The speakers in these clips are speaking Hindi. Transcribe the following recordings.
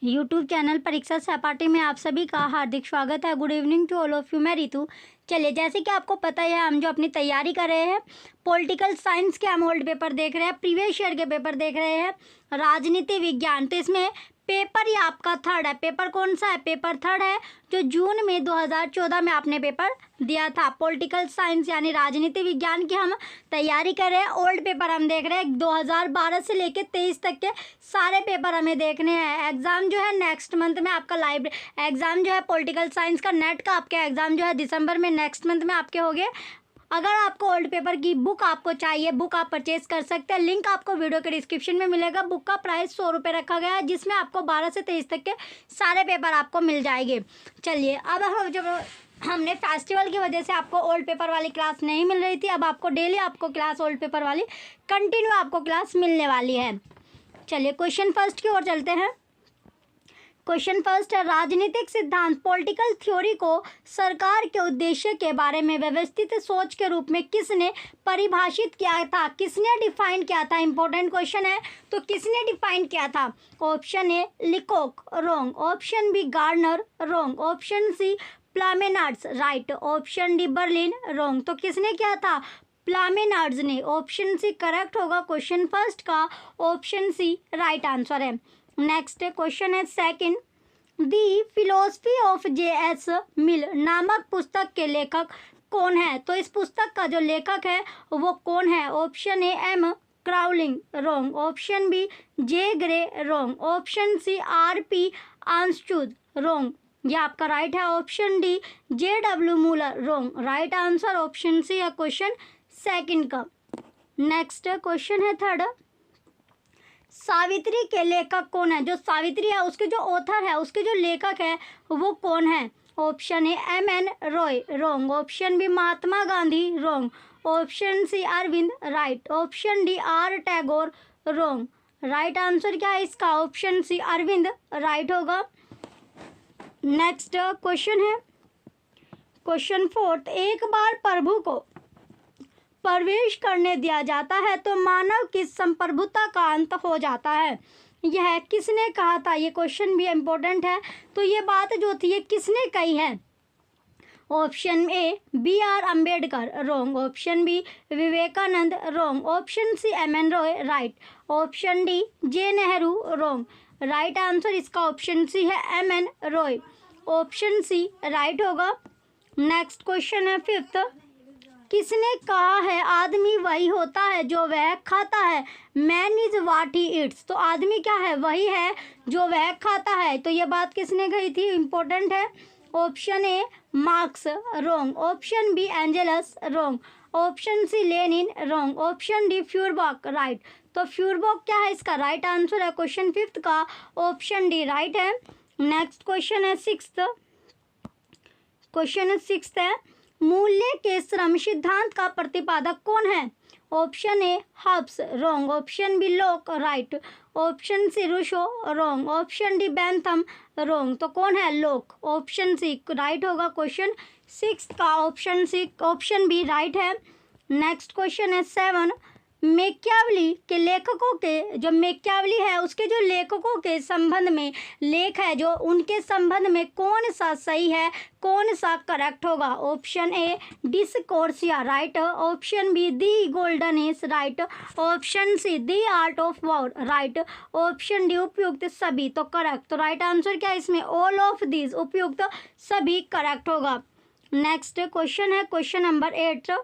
यूट्यूब चैनल परीक्षा सहपाठी में आप सभी का हार्दिक स्वागत है। Good evening to all of you. मैं रितु। चलिए, जैसे कि आपको पता है हम जो अपनी तैयारी कर रहे हैं पॉलिटिकल साइंस के हम ओल्ड पेपर देख रहे हैं, प्रीवियस ईयर के पेपर देख रहे हैं, राजनीति विज्ञान। तो इसमें पेपर ये आपका थर्ड है। पेपर कौन सा है? पेपर थर्ड है, जो जून में 2014 में आपने पेपर दिया था। पॉलिटिकल साइंस यानी राजनीति विज्ञान की हम तैयारी कर रहे हैं। ओल्ड पेपर हम देख रहे हैं 2012 से लेकर 23 तक के सारे पेपर हमें देखने हैं। एग्ज़ाम जो है नेक्स्ट मंथ में आपका एग्ज़ाम जो है पॉलिटिकल साइंस का नेट का आपका एग्ज़ाम जो है दिसंबर में नेक्स्ट मंथ में आपके हो गए। अगर आपको ओल्ड पेपर की बुक आपको चाहिए, बुक आप परचेज कर सकते हैं। लिंक आपको वीडियो के डिस्क्रिप्शन में मिलेगा। बुक का प्राइस 100 रुपये रखा गया है, जिसमें आपको 12 से 23 तक के सारे पेपर आपको मिल जाएंगे। चलिए, अब हम जब हमने फेस्टिवल की वजह से आपको ओल्ड पेपर वाली क्लास नहीं मिल रही थी, अब आपको डेली आपको क्लास ओल्ड पेपर वाली कंटिन्यू आपको क्लास मिलने वाली है। चलिए, क्वेश्चन फर्स्ट की ओर चलते हैं। क्वेश्चन फर्स्ट है, राजनीतिक सिद्धांत पॉलिटिकल थ्योरी को सरकार के उद्देश्य के बारे में व्यवस्थित सोच के रूप में किसने परिभाषित किया था? किसने डिफाइन किया था? इंपॉर्टेंट क्वेश्चन है। तो किसने डिफाइन किया था? Option A Leacock, wrong. Option B Garner, wrong. Option C Plamenatz, right. Option D Berlin, wrong. तो किसने किया था? प्लामेनार्ड्स ने। ऑप्शन सी करेक्ट होगा क्वेश्चन फर्स्ट का। ऑप्शन सी राइट आंसर है। नेक्स्ट क्वेश्चन है second, the philosophy of J.S. Mill नामक पुस्तक के लेखक कौन है? तो इस पुस्तक का जो लेखक है वो कौन है? Option A M. Crowling, wrong. Option B J. Gray, wrong. Option C R.P. Armstroud, wrong. ये आपका राइट है। Option D J.W. Muller, wrong. Right answer option C है क्वेश्चन सेकंड का। नेक्स्ट क्वेश्चन है थर्ड, सावित्री के लेखक कौन है? जो सावित्री है उसके जो ऑथर है, उसके जो लेखक है वो कौन है? Option A M.N. Roy, wrong. Option B Mahatma Gandhi, wrong. Option C Arvind, right. Option D R. Tagore, wrong. Right answer क्या है इसका? ऑप्शन सी अरविंद राइट होगा। नेक्स्ट क्वेश्चन है क्वेश्चन फोर्थ, एक बार प्रभु को प्रवेश करने दिया जाता है तो मानव की संप्रभुता का अंत हो जाता है। यह किसने कहा था? ये क्वेश्चन भी इम्पोर्टेंट है। तो ये बात जो थी ये किसने कही है? Option A B.R. Ambedkar, wrong. Option B Vivekananda, wrong. Option C M.N. Roy, right. Option D J. Nehru, wrong. Right answer इसका ऑप्शन सी है M.N. Roy. Option C right होगा। नेक्स्ट क्वेश्चन है फिफ्थ, किसने कहा है आदमी वही होता है जो वह खाता है? Man is what he eats. तो आदमी क्या है? वही है जो वह खाता है। तो ये बात किसने कही थी? इंपॉर्टेंट है। Option A Marx, wrong. Option B Engels, wrong. Option C Lenin, wrong. Option D Feuerbach, right. तो फ्यूरबॉक क्या है? इसका राइट आंसर है क्वेश्चन फिफ्थ का। ऑप्शन डी राइट है। नेक्स्ट क्वेश्चन है सिक्स्थ। क्वेश्चन सिक्स्थ है, मूल्य के श्रम सिद्धांत का प्रतिपादक कौन है? Option A Hobbes, wrong. Option B Locke, right. Option C Rousseau, wrong. Option D Bentham, wrong. तो कौन है? लोक। ऑप्शन सी राइट होगा क्वेश्चन सिक्स का। Option C option B right है। नेक्स्ट क्वेश्चन है सेवन, मैकियावेली के लेखकों के जो मैकियावेली है उसके जो लेखकों के संबंध में लेख है जो उनके संबंध में कौन सा सही है, कौन सा करेक्ट होगा? Option A Discorsia, right. Option B the golden age, right. Option C the art of war, right. Option D उपयुक्त सभी, तो करेक्ट। तो राइट आंसर क्या है इसमें? ऑल ऑफ दीज, उपयुक्त सभी करेक्ट होगा। नेक्स्ट क्वेश्चन है क्वेश्चन नंबर 8।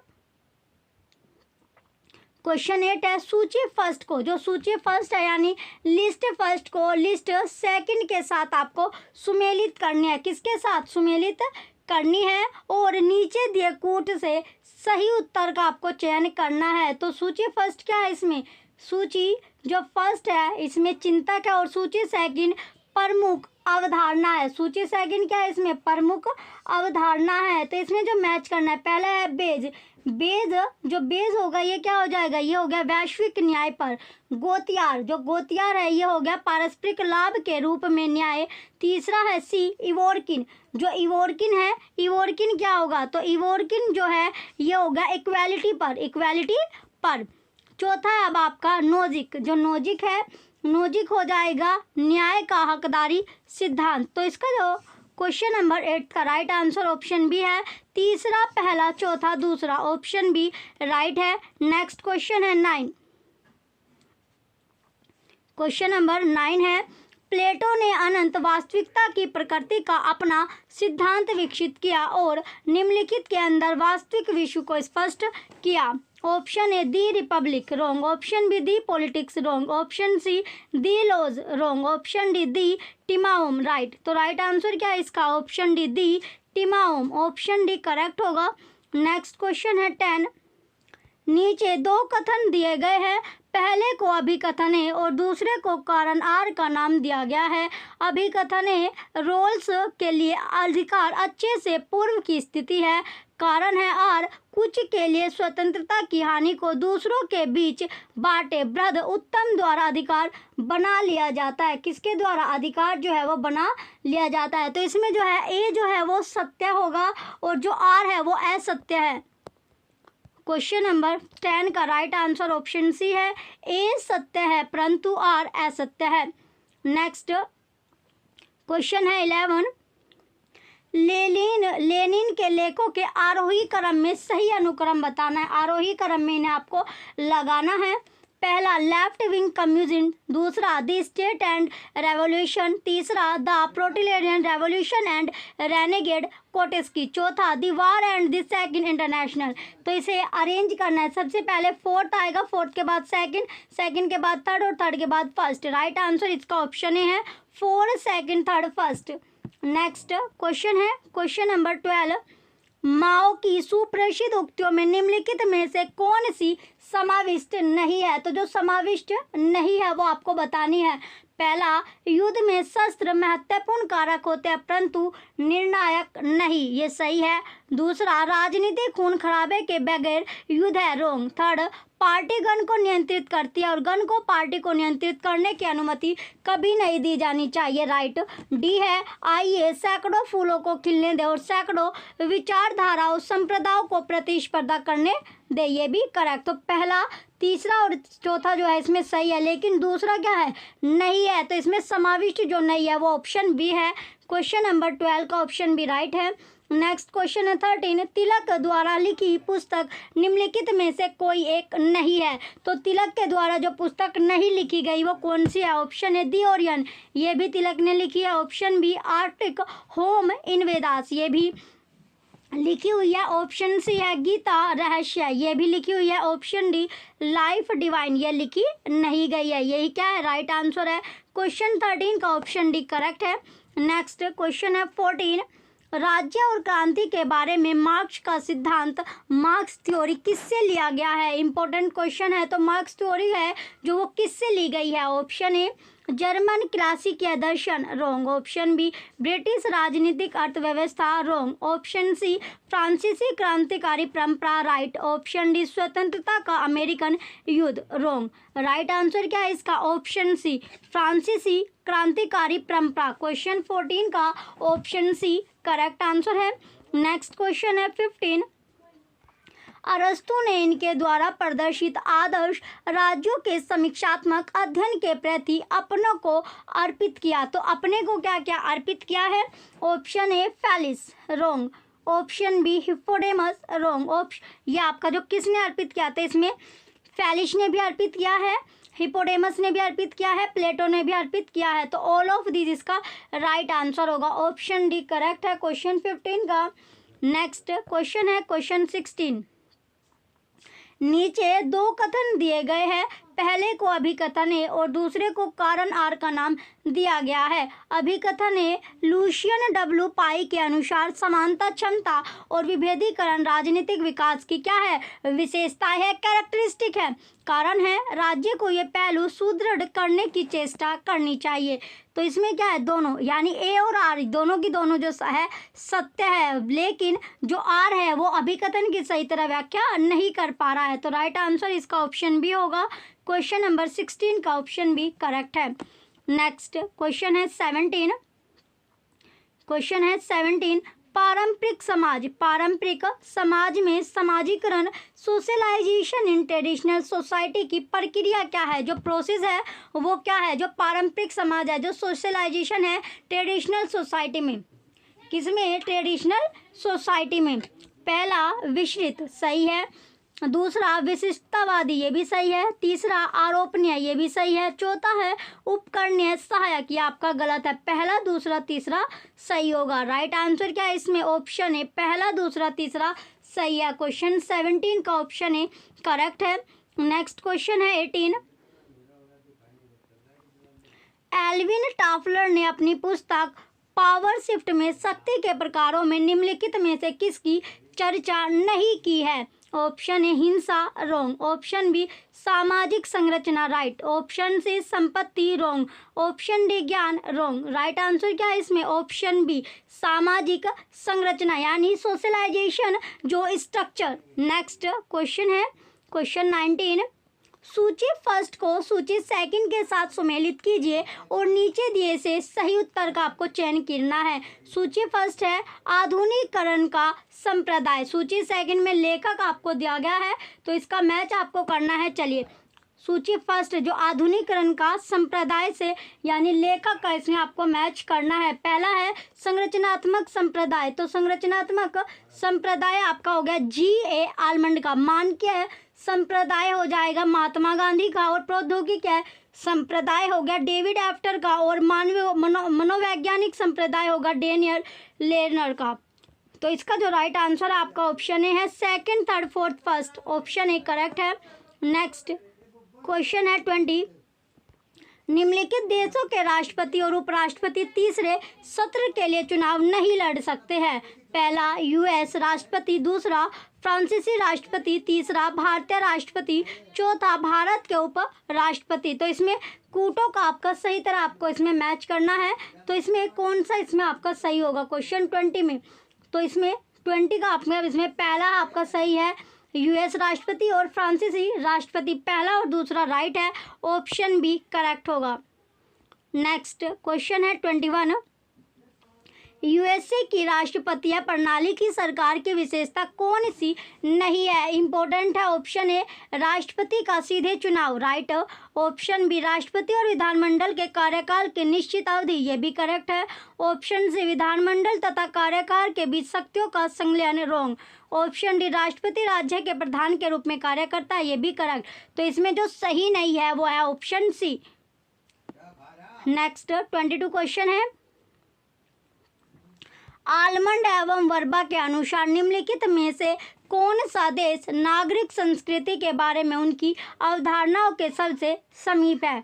क्वेश्चन 8 है, सूची फर्स्ट को, जो सूची फर्स्ट है यानी लिस्ट फर्स्ट को लिस्ट सेकंड के साथ आपको सुमेलित करनी है। किसके साथ सुमेलित करनी है? और नीचे दिए कूट से सही उत्तर का आपको चयन करना है। तो सूची फर्स्ट क्या है इसमें? सूची जो फर्स्ट है इसमें चिंतक है और सूची सेकंड प्रमुख अवधारणा है। सूची सेकंड क्या है इसमें? प्रमुख अवधारणा है। तो इसमें जो मैच करना है, पहला है बेज। बेज जो बेज होगा ये क्या हो जाएगा? ये हो गया वैश्विक न्याय पर। गोतियार, जो गोतियार है ये हो गया पारस्परिक लाभ के रूप में न्याय। तीसरा है सी इवोर्किन, जो इवोर्किन है, इवोर्किन क्या होगा? तो इवोर्किन जो है ये हो गया इक्वालिटी पर, इक्वालिटी पर। चौथा है अब आपका नोजिक, जो नोजिक है नोजिक हो जाएगा न्याय का हकदारी सिद्धांत। तो इसका जो क्वेश्चन नंबर 8 का राइट आंसर ऑप्शन बी है। तीसरा, पहला, चौथा, दूसरा, ऑप्शन बी राइट है। नेक्स्ट क्वेश्चन है 9। क्वेश्चन नंबर 9 है, प्लेटो ने अनंत वास्तविकता की प्रकृति का अपना सिद्धांत विकसित किया और निम्नलिखित के अंदर वास्तविक विश्व को स्पष्ट किया। Option A the republic, wrong. Option B the politics, wrong. Option C the laws, wrong. Option D the Timaeus, right. तो राइट आंसर क्या है इसका? Option D the Timaeus, option D correct होगा। नेक्स्ट क्वेश्चन है 10। नीचे दो कथन दिए गए हैं, पहले को अभिकथन ए और दूसरे को कारण आर का नाम दिया गया है। अभिकथन ए, रोल्स के लिए अधिकार अच्छे से पूर्व की स्थिति है। कारण है आर, कुछ के लिए स्वतंत्रता की हानि को दूसरों के बीच बांटे। बृहद उत्तम द्वारा अधिकार बना लिया जाता है। किसके द्वारा अधिकार जो है वो बना लिया जाता है? तो इसमें जो है ए जो है वो सत्य होगा और जो आर है वो असत्य है। क्वेश्चन नंबर 10 का राइट आंसर ऑप्शन सी है। ए सत्य है परंतु आर असत्य है। नेक्स्ट क्वेश्चन है 11। लेनिन के लेखों के आरोही क्रम में सही अनुक्रम बताना है। आरोही क्रम में इन्हें आपको लगाना है। पहला, लेफ्ट विंग कम्युनिज्म। दूसरा, द स्टेट एंड रेवोल्यूशन। तीसरा, द प्रोलेटारियन रेवोल्यूशन एंड रेनेगेड कोटेस्की। चौथा, the war and the second international. तो इसे अरेंज करना है। सबसे पहले फोर्थ आएगा, फोर्थ के बाद सेकंड, सेकंड के बाद थर्ड और थर्ड के बाद फर्स्ट। राइट आंसर इसका ऑप्शन ए है 4, second, third, first. Next question है क्वेश्चन नंबर 12। माओ की सुप्रसिद्ध उक्तियों में निम्नलिखित में से कौन सी समाविष्ट नहीं है? तो जो समाविष्ट नहीं है वो आपको बतानी है। पहला, युद्ध में शस्त्र महत्वपूर्ण कारक होते हैं परंतु निर्णायक नहीं, ये सही है। दूसरा, राजनीति खून खराबे के बगैर युद्ध है, रॉन्ग। थर्ड, पार्टी गण को नियंत्रित करती है और गण को पार्टी को नियंत्रित करने की अनुमति कभी नहीं दी जानी चाहिए, राइट। डी है, आइए सैकड़ों फूलों को खिलने दे और सैकड़ों विचारधाराओं संप्रदायों को प्रतिस्पर्धा करने दे, ये भी करेक्ट। तो पहला, तीसरा और चौथा जो है इसमें सही है, लेकिन दूसरा क्या है? नहीं है। तो इसमें समाविष्ट जो नहीं है वो ऑप्शन बी है। क्वेश्चन नंबर 12 का ऑप्शन बी राइट है। नेक्स्ट क्वेश्चन है 13। तिलक द्वारा लिखी पुस्तक निम्नलिखित में से कोई एक नहीं है। तो तिलक के द्वारा जो पुस्तक नहीं लिखी गई वो कौन सी है? ऑप्शन है दी ओरियन, ये भी तिलक ने लिखी है। Option B Arctic home in Vedas, ये भी लिखी हुई है। ऑप्शन सी है गीता रहस्य, ये भी लिखी हुई है। ऑप्शन डी लाइफ डिवाइन, ये लिखी नहीं गई है। यही क्या है? राइट आंसर है। क्वेश्चन 13 का ऑप्शन डी करेक्ट है। नेक्स्ट क्वेश्चन है 14। राज्य और क्रांति के बारे में मार्क्स का सिद्धांत, मार्क्स थ्योरी किससे लिया गया है? इंपॉर्टेंट क्वेश्चन है। तो मार्क्स थ्योरी है जो वो किससे ली गई है? ऑप्शन ए जर्मन क्लासिक या दर्शन, रॉन्ग। ऑप्शन बी ब्रिटिश राजनीतिक अर्थव्यवस्था, रॉन्ग। ऑप्शन सी फ्रांसीसी क्रांतिकारी परंपरा, राइट। ऑप्शन डी स्वतंत्रता का अमेरिकन युद्ध, रॉन्ग। राइट आंसर क्या है इसका? ऑप्शन सी फ्रांसीसी क्रांतिकारी परंपरा। क्वेश्चन 14 का ऑप्शन सी करेक्ट आंसर है। नेक्स्ट क्वेश्चन है 15। अरस्तु ने इनके द्वारा प्रदर्शित आदर्श राज्यों के समीक्षात्मक अध्ययन के प्रति अपनों को अर्पित किया। तो अपने को क्या क्या अर्पित किया है? Option A Thales, wrong. Option B Hippodamus, wrong. ये आपका जो किसने अर्पित किया था, इसमें फैलिस ने भी अर्पित किया है, हिप्पोडेमस ने भी अर्पित किया है, प्लेटो ने भी अर्पित किया है। तो ऑल ऑफ दिस इसका राइट आंसर होगा। ऑप्शन डी करेक्ट है क्वेश्चन 15 का। नेक्स्ट क्वेश्चन है क्वेश्चन 16। नीचे दो कथन दिए गए हैं, पहले को अभिकथन ए और दूसरे को कारण आर का नाम दिया गया है। अभिकथन ए लुशियन डब्ल्यू पाई के अनुसार समानता, क्षमता और विभेदीकरण राजनीतिक विकास की क्या है? विशेषता है, कैरेक्टरिस्टिक है। कारण है राज्य को ये पहलू सुदृढ़ करने की चेष्टा करनी चाहिए। तो इसमें क्या है? दोनों, यानी ए और आर दोनों की दोनों जो है सत्य है, लेकिन जो आर है वो अभिकथन की सही तरह व्याख्या नहीं कर पा रहा है। तो राइट आंसर इसका ऑप्शन बी होगा। क्वेश्चन नंबर 16 का ऑप्शन बी करेक्ट है। नेक्स्ट क्वेश्चन है 17। क्वेश्चन है 17। पारंपरिक समाज, पारंपरिक समाज में समाजीकरण, सोशलाइजेशन इन ट्रेडिशनल सोसाइटी की प्रक्रिया क्या है, जो प्रोसेस है वो क्या है, जो पारंपरिक समाज है, जो सोशलाइजेशन है ट्रेडिशनल सोसाइटी में, किसमें, ट्रेडिशनल सोसाइटी में। पहला विस्तृत, सही है। दूसरा विशिष्टतावादी, ये भी सही है। तीसरा आरोपनीय, ये भी सही है। चौथा है उपकरणीय सहायक, ये आपका गलत है। पहला, दूसरा, तीसरा सही होगा। राइट आंसर क्या है इसमें, ऑप्शन है पहला, दूसरा, तीसरा सही है। क्वेश्चन 17 का ऑप्शन है करेक्ट है। नेक्स्ट क्वेश्चन है 18। एल्विन टाफलर ने अपनी पुस्तक पावर शिफ्ट में शक्ति के प्रकारों में निम्नलिखित में से किसकी चर्चा नहीं की है। ऑप्शन ए हिंसा, रॉन्ग। ऑप्शन बी सामाजिक संरचना, राइट। ऑप्शन सी संपत्ति, रॉन्ग। ऑप्शन डी ज्ञान, रॉन्ग। राइट आंसर क्या है इसमें, ऑप्शन बी सामाजिक संरचना यानी सोशलाइजेशन, जो स्ट्रक्चर। नेक्स्ट क्वेश्चन है क्वेश्चन 19। सूची फर्स्ट को सूची सेकंड के साथ सुमेलित कीजिए और नीचे दिए से सही उत्तर का आपको चयन करना है। सूची फर्स्ट है आधुनिकीकरण का संप्रदाय, सूची सेकंड में लेखक आपको दिया गया है, तो इसका मैच आपको करना है। चलिए, सूची फर्स्ट जो आधुनिकीकरण का संप्रदाय से यानी लेखक का, इसमें आपको मैच करना है। पहला है संरचनात्मक संप्रदाय, तो संरचनात्मक संप्रदाय आपका हो गया G.A. आलमंड का। मानकीय संप्रदाय हो जाएगा महात्मा गांधी का। और प्रौद्योगिकी है संप्रदाय हो गया डेविड एफ्टर का। और मानवीय मनोवैज्ञानिक संप्रदाय होगा डेनियल लेनर का। तो इसका जो राइट आंसर आपका ऑप्शन ए है, second, third, fourth, first, option A correct है। नेक्स्ट क्वेश्चन है 20। निम्नलिखित देशों के राष्ट्रपति और उपराष्ट्रपति तीसरे सत्र के लिए चुनाव नहीं लड़ सकते हैं। पहला यूएस राष्ट्रपति, दूसरा फ्रांसीसी राष्ट्रपति, तीसरा भारतीय राष्ट्रपति, चौथा भारत के उप राष्ट्रपति। तो इसमें कूटों का आपका सही तरह आपको इसमें मैच करना है। तो इसमें कौन सा इसमें आपका सही होगा क्वेश्चन 20 में, तो इसमें 20 का आपका इसमें पहला आपका सही है यूएस राष्ट्रपति और फ्रांसीसी राष्ट्रपति, पहला और दूसरा राइट है। ऑप्शन बी करेक्ट होगा। नेक्स्ट क्वेश्चन है 21। यूएसए की राष्ट्रपतीय प्रणाली की सरकार की विशेषता कौन सी नहीं है, इंपॉर्टेंट है। ऑप्शन ए राष्ट्रपति का सीधे चुनाव, राइट। ऑप्शन बी राष्ट्रपति और विधानमंडल के कार्यकाल की निश्चित अवधि, ये भी करेक्ट है। ऑप्शन सी विधानमंडल तथा कार्यकाल के बीच शक्तियों का संलयन, रॉन्ग। ऑप्शन डी राष्ट्रपति राज्य के प्रधान के रूप में कार्य करता है, ये भी करेक्ट। तो इसमें जो सही नहीं है वो है ऑप्शन सी। नेक्स्ट 22 क्वेश्चन है। आलमंड एवं वर्बा के अनुसार निम्नलिखित में से कौन सा देश नागरिक संस्कृति के बारे में उनकी अवधारणाओं के सबसे समीप है।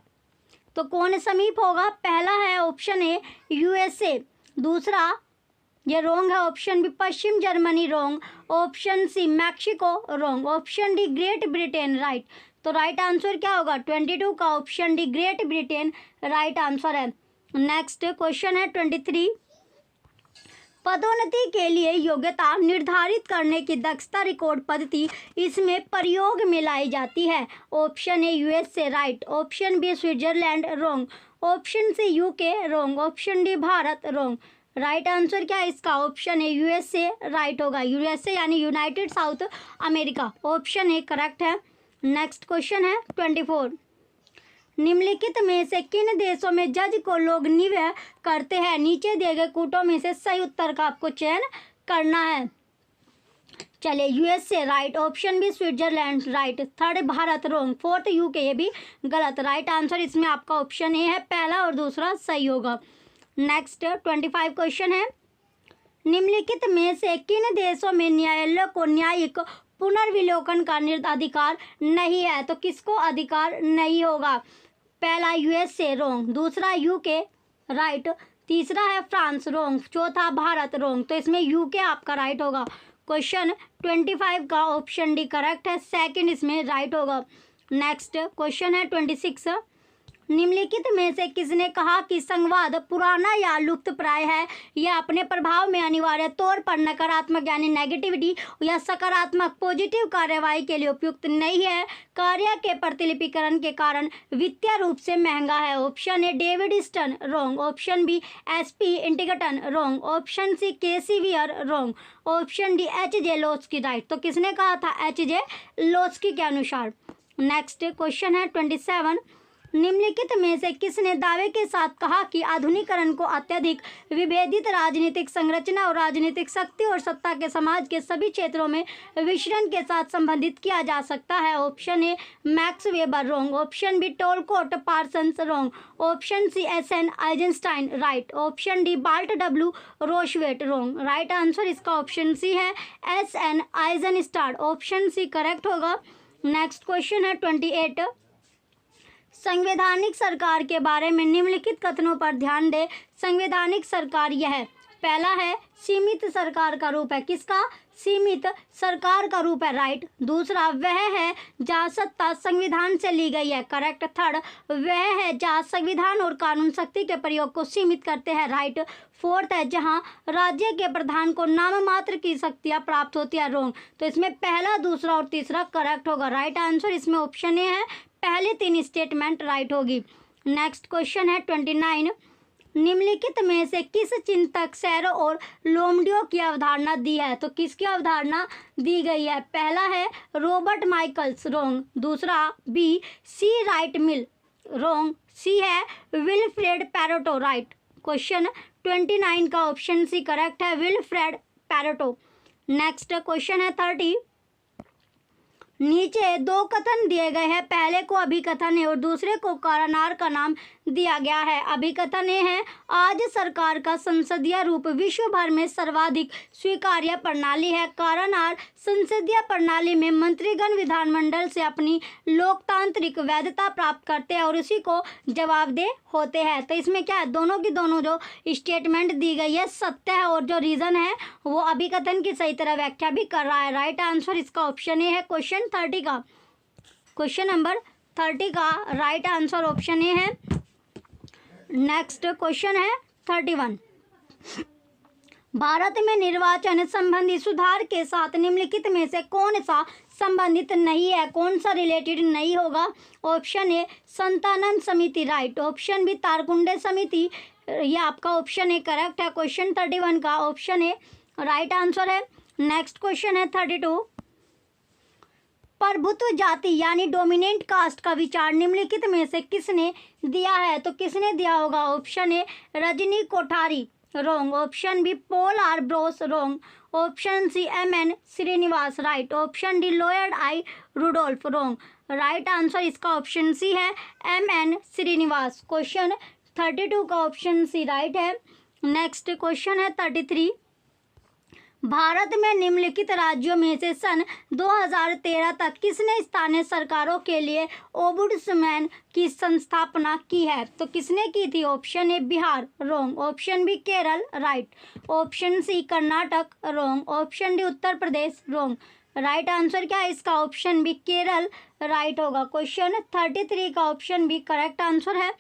तो कौन समीप होगा, पहला है ऑप्शन ए यूएसए, दूसरा ये रॉन्ग है ऑप्शन बी पश्चिम Germany, wrong. Option C Mexico, wrong. Option D Great Britain, right. तो राइट आंसर क्या होगा 22 का option D Great Britain right answer है। नेक्स्ट क्वेश्चन है 23। पदोन्नति के लिए योग्यता निर्धारित करने की दक्षता रिकॉर्ड पद्धति इसमें प्रयोग में लाई जाती है। Option A USA, right. Option B Switzerland, wrong. Option C UK, wrong. Option D Bharat, wrong. Right answer क्या है इसका, ऑप्शन ए यूएसए राइट होगा। यूएसए यानी United South America, option A correct है। नेक्स्ट क्वेश्चन है 24। निम्नलिखित में से किन देशों में जज को लोग नियुक्त करते हैं, नीचे दिए गए कूटों में से सही उत्तर का आपको चयन करना है। चलिए, USA right, option B Switzerland right, third Bharat wrong, fourth UK ये भी गलत। राइट आंसर इसमें आपका ऑप्शन ए है, पहला और दूसरा सही होगा। नेक्स्ट 25 क्वेश्चन है। निम्नलिखित में से किन देशों में न्यायालय को न्यायिक पुनर्विलोकन का अधिकार नहीं है, तो किसको अधिकार नहीं होगा, पहला यूएसए रॉन्ग, दूसरा यूके राइट, तीसरा है फ्रांस रॉन्ग, चौथा भारत रॉन्ग। तो इसमें यूके आपका राइट होगा। क्वेश्चन 25 का ऑप्शन डी करेक्ट है, सेकंड इसमें राइट होगा। नेक्स्ट क्वेश्चन है 26। निम्नलिखित में से किसने कहा कि संवाद पुराना या लुप्त प्राय है? यह अपने प्रभाव में अनिवार्य तौर पर नकारात्मक यानी नेगेटिविटी या सकारात्मक पॉजिटिव कार्यवाही के लिए उपयुक्त नहीं है। कार्य के प्रतिलिपिकरण के कारण वित्तीय रूप से महंगा है। Option A David Stern, wrong. Option B S P Huntington, wrong. Option C K C Wheare, wrong. Option D H J Laski, right. तो किसने कहा था? एच जे लोस्की के अनुसार। नेक्स्ट क्वेश्चन है 27। निम्नलिखित में से किसने दावे के साथ कहा कि आधुनिकीकरण को अत्यधिक विभेदित राजनीतिक संरचना और राजनीतिक शक्ति और सत्ता के समाज के सभी क्षेत्रों में विचरण के साथ संबंधित किया जा सकता है? Option A Max Weber, wrong. Option B Talcott Parsons, wrong. Option C S N Eisenstadt, right. Option D Walt W Rostow, wrong. Right answer इसका ऑप्शन सी है S N Eisenstadt. Option C correct होगा। नेक्स्ट क्वेश्चन है 28। संवैधानिक सरकार के बारे में निम्नलिखित कथनों पर ध्यान दें। संवैधानिक सरकार यह है, पहला है सीमित सरकार का रूप है। किसका? सीमित सरकार का रूप है, राइट। दूसरा वह है जहाँ सत्ता संविधान से ली गई है, करेक्ट। थर्ड वह है जहाँ संविधान और कानून शक्ति के प्रयोग को सीमित करते हैं, राइट। फोर्थ है जहाँ राज्य के प्रधान को नाम मात्र की शक्तियाँ प्राप्त होती है, रॉन्ग। तो इसमें पहला, दूसरा और तीसरा करेक्ट होगा। राइट आंसर इसमें ऑप्शन ए है, पहले तीन स्टेटमेंट राइट होगी। नेक्स्ट क्वेश्चन है 29। निम्नलिखित में से किस चिंतक सैरो और लोमडियो की अवधारणा दी है? तो किसकी अवधारणा दी गई है? पहला है रॉबर्ट माइकल्स, रॉन्ग। दूसरा बी सी राइट मिल, रॉन्ग। सी है विलफ्रेड पैरेटो, राइट। क्वेश्चन 29 का ऑप्शन सी करेक्ट है, विलफ्रेड पैरेटो। नेक्स्ट क्वेश्चन है 30। नीचे दो कथन दिए गए हैं, पहले को अभिकथन है और दूसरे को कारानार का नाम दिया गया है। अभिकथन ये है, आज सरकार का संसदीय रूप विश्व भर में सर्वाधिक स्वीकार्य प्रणाली है। कारानार संसदीय प्रणाली में मंत्रीगण विधानमंडल से अपनी लोकतांत्रिक वैधता प्राप्त करते हैं और उसी को जवाबदेह होते हैं। तो इसमें क्या है, दोनों की दोनों जो स्टेटमेंट दी गई है सत्य है और जो रीजन है वो अभिकथन की सही तरह व्याख्या भी कर रहा है। राइट आंसर इसका ऑप्शन ए है। क्वेश्चन 30 का, क्वेश्चन नंबर 30 का राइट आंसर ऑप्शन ए है। नेक्स्ट क्वेश्चन है 31। भारत में निर्वाचन संबंधी सुधार के साथ निम्नलिखित में से कौन सा संबंधित नहीं है? कौन सा रिलेटेड नहीं होगा? ऑप्शन ए संतानंद समिति, राइट। ऑप्शन बी तारकुंडे समिति, ये आपका ऑप्शन ए करेक्ट है। क्वेश्चन 31 का ऑप्शन ए राइट आंसर है। नेक्स्ट क्वेश्चन है 32। प्रभुत्व जाति यानी डोमिनेंट कास्ट का विचार निम्नलिखित में से किसने दिया है? तो किसने दिया होगा? Option A Rajni Kothari, wrong. Option B Paul R Brass, wrong. Option C M N Srinivas, right. Option D Lloyd I Rudolph, wrong. Right answer इसका ऑप्शन सी है एम एन श्रीनिवास। क्वेश्चन 32 का ऑप्शन सी राइट है। नेक्स्ट क्वेश्चन है 33। भारत में निम्नलिखित राज्यों में से सन 2013 तक किसने स्थानीय सरकारों के लिए ओम्बुड्समैन की स्थापना की है? तो किसने की थी? Option A Bihar, wrong. Option B Kerala, right. Option C Karnataka, wrong. Option D Uttar Pradesh, wrong. Right answer क्या है इसका? ऑप्शन बी केरल राइट होगा। क्वेश्चन 33 का ऑप्शन बी करेक्ट आंसर है।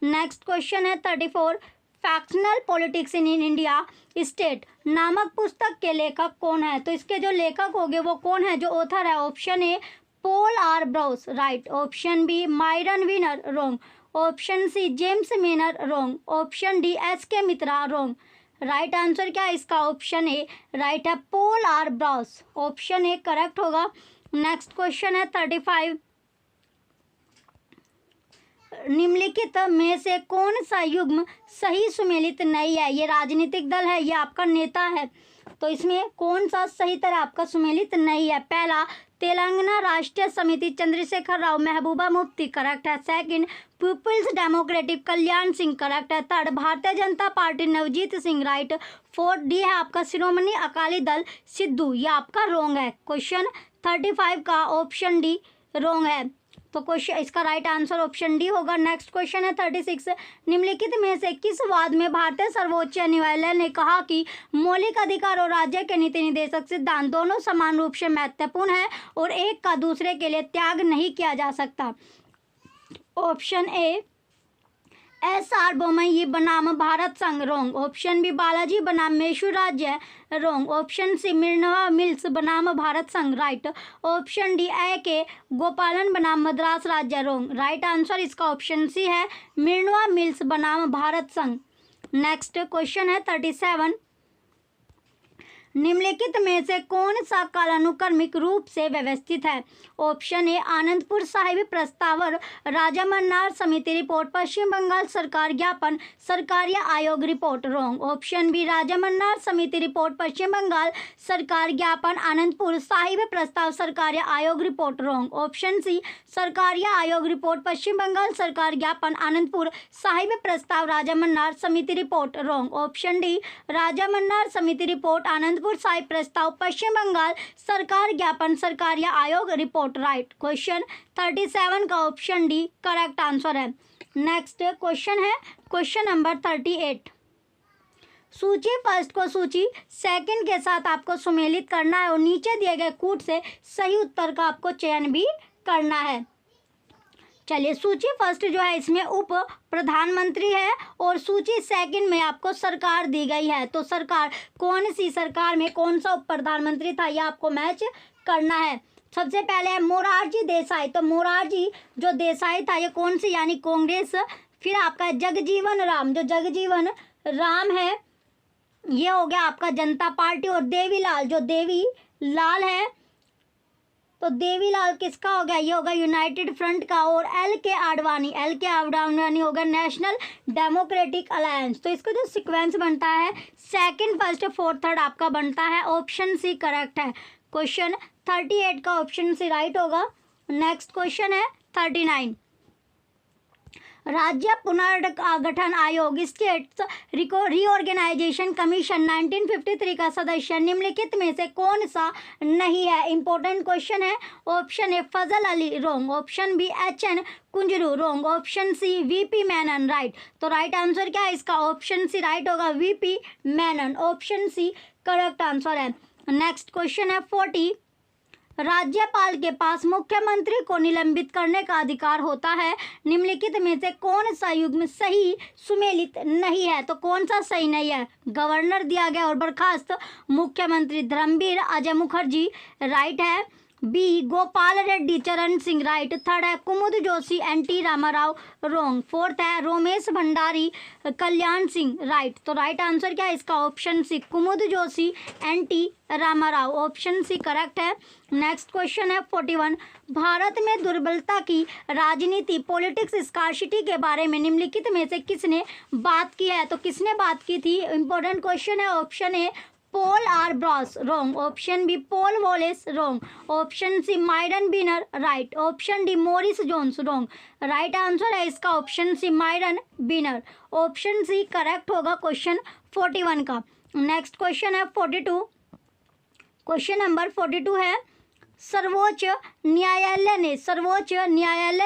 नेक्स्ट क्वेश्चन है 34। Factional politics in India state नामक पुस्तक के लेखक कौन है? तो इसके जो लेखक होंगे वो कौन है, जो ऑथर है? Option A Paul R Brass, right. Option B Myron Weiner, wrong. Option C James Manor, wrong. Option D S K Mitra, wrong. Right answer क्या है इसका? ऑप्शन ए राइट है, Paul R Brass. Option A correct होगा। नेक्स्ट क्वेश्चन है 35। निम्नलिखित में से कौन सा युग्म सही सुमेलित नहीं है? ये राजनीतिक दल है, ये आपका नेता है, तो इसमें कौन सा सही तरह आपका सुमेलित नहीं है? पहला तेलंगाना राष्ट्रीय समिति चंद्रशेखर राव महबूबा मुफ्ती, करेक्ट है। Second people's democratic Kalyan Singh, correct है। Third Bharatiya Janata party Navjeet Singh, right. Fourth D है आपका शिरोमणि अकाली दल सिद्धू, ये आपका रॉन्ग है। क्वेश्चन 35 का ऑप्शन डी रॉन्ग है, तो क्वेश्चन इसका राइट आंसर ऑप्शन डी होगा। नेक्स्ट क्वेश्चन है 36। निम्नलिखित में से किस वाद में भारतीय सर्वोच्च न्यायालय ने कहा कि मौलिक अधिकार और राज्य के नीति निर्देशक सिद्धांत दोनों समान रूप से महत्वपूर्ण है और एक का दूसरे के लिए त्याग नहीं किया जा सकता? ऑप्शन ए SR बोमई बनाम भारत संघ रोंग। ऑप्शन बी बालाजी बनाम मैसूर राज्य रोंग। ऑप्शन सी मिर्नवा मिल्स बनाम भारत संघ राइट। ऑप्शन डी ए के गोपालन बनाम मद्रास राज्य रोंग। राइट आंसर इसका ऑप्शन सी है मिर्नवा मिल्स बनाम भारत संघ। नेक्स्ट क्वेश्चन है 37। निम्नलिखित में से कौन सा कालानुक्रमिक रूप से व्यवस्थित है? ऑप्शन ए आनंदपुर साहिब प्रस्तावर, राजा मन्नार समिति रिपोर्ट, पश्चिम बंगाल सरकार ज्ञापन, सरकारीय आयोग रिपोर्ट रोंग। ऑप्शन बी राजा मन्नार समिति रिपोर्ट, पश्चिम बंगाल सरकार ज्ञापन, आनंदपुर साहिब प्रस्ताव, सरकारीय आयोग रिपोर्ट रोंग। ऑप्शन सी सरकारीय आयोग रिपोर्ट, पश्चिम बंगाल सरकार ज्ञापन, आनंदपुर साहिब प्रस्ताव, राजा मन्नार समिति रिपोर्ट रोंग। ऑप्शन डी राजा मन्नार समिति रिपोर्ट, आनंदपुर साहिब प्रस्ताव, पश्चिम बंगाल सरकार ज्ञापन, सरकारीय आयोग रिपोर्ट राइट। क्वेश्चन 37 का ऑप्शन डी करेक्ट आंसर है। नेक्स्ट क्वेश्चन है क्वेश्चन नंबर 38। सूची फर्स्ट को सूची सेकंड के साथ आपको सुमेलित करना है और नीचे दिए गए कूट से सही उत्तर का आपको चयन भी करना है। चलिए सूची फर्स्ट जो है इसमें उप प्रधानमंत्री है और सूची सेकंड में आपको सरकार दी गई है। तो सरकार कौन सी सरकार में कौन सा उप प्रधानमंत्री था यह आपको मैच करना है। सबसे पहले है मोरारजी देसाई। तो मोरारजी जो देसाई था ये कौन सी यानी कांग्रेस। फिर आपका जगजीवन राम, जो जगजीवन राम है ये हो गया आपका जनता पार्टी। और देवीलाल, जो देवीलाल है तो देवीलाल किसका हो गया, ये होगा यूनाइटेड फ्रंट का। और एल के आडवाणी होगा नेशनल डेमोक्रेटिक अलायंस। तो इसका जो सीक्वेंस बनता है सेकंड फर्स्ट फोर्थ थर्ड आपका बनता है ऑप्शन सी करेक्ट है। क्वेश्चन 38 का ऑप्शन सी राइट होगा। नेक्स्ट क्वेश्चन है 39। राज्य पुनर्गठन आयोग स्टेट्स रीऑर्गेनाइजेशन कमीशन 1953 का सदस्य निम्नलिखित में से कौन सा नहीं है? इंपॉर्टेंट क्वेश्चन है। Option A Fazal Ali wrong, option B HN Kunzru wrong, option C VP Menon right. तो राइट आंसर क्या है इसका? ऑप्शन सी राइट होगा VP Menon. Option C correct answer है। नेक्स्ट क्वेश्चन है 40। राज्यपाल के पास मुख्यमंत्री को निलंबित करने का अधिकार होता है। निम्नलिखित में से कौन सा युग्म सही सुमेलित नहीं है? तो कौन सा सही नहीं है? गवर्नर दिया गया और बर्खास्त मुख्यमंत्री धर्मवीर अजय मुखर्जी राइट है। B Gopala Reddy Charan Singh right. Third है Kumud Joshi NT Rama Rao wrong. Fourth है रोमेश भंडारी कल्याण सिंह राइट। तो राइट आंसर क्या है इसका? Option C Kumud Joshi NT Rama Rao. Option C correct है। नेक्स्ट क्वेश्चन है 41। भारत में दुर्बलता की राजनीति पॉलिटिक्स स्कार्सिटी के बारे में निम्नलिखित में से किसने बात की है? तो किसने बात की थी? इंपॉर्टेंट क्वेश्चन है। Option A Paul R Brass wrong, option B Paul Wallace wrong, option C Myron Weiner right, option D Morris Jones wrong. Right answer है इसका option C Myron Weiner. Option C correct होगा क्वेश्चन 41 का। नेक्स्ट क्वेश्चन है 42। क्वेश्चन नंबर 42 है सर्वोच्च न्यायालय